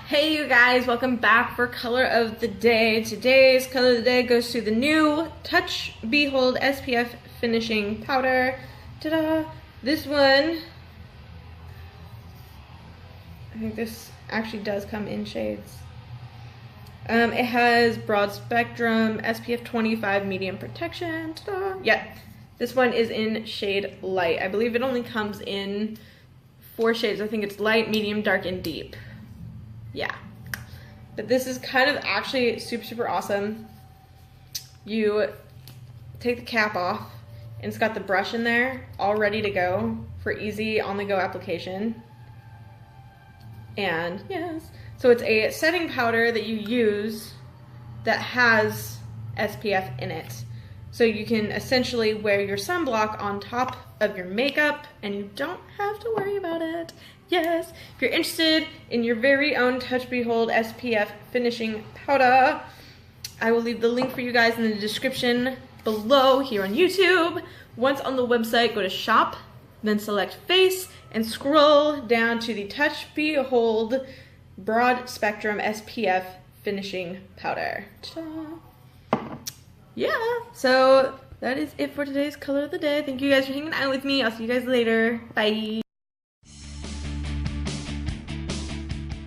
Hey you guys, welcome back for color of the day. Today's color of the day goes to the new Touch Behold SPF finishing powder. Ta-da! This one, I think this actually does come in shades. It has broad spectrum SPF 25 medium protection. Ta-da! Yeah, this one is in shade light. I believe it only comes in 4 shades. I think it's light, medium, dark, and deep. Yeah, but this is kind of actually super awesome. You take the cap off and it's got the brush in there all ready to go for easy on the go application. And yes, so it's a setting powder that you use that has SPF in it. So you can essentially wear your sunblock on top of your makeup and you don't have to worry about it. Yes, if you're interested in your very own Touch Behold SPF finishing powder, I will leave the link for you guys in the description below here on YouTube. Once on the website, go to shop, then select face, and scroll down to the Touch Behold Broad Spectrum SPF finishing powder. Ta-da! Yeah, so that is it for today's color of the day. Thank you guys for hanging out with me. I'll see you guys later. Bye.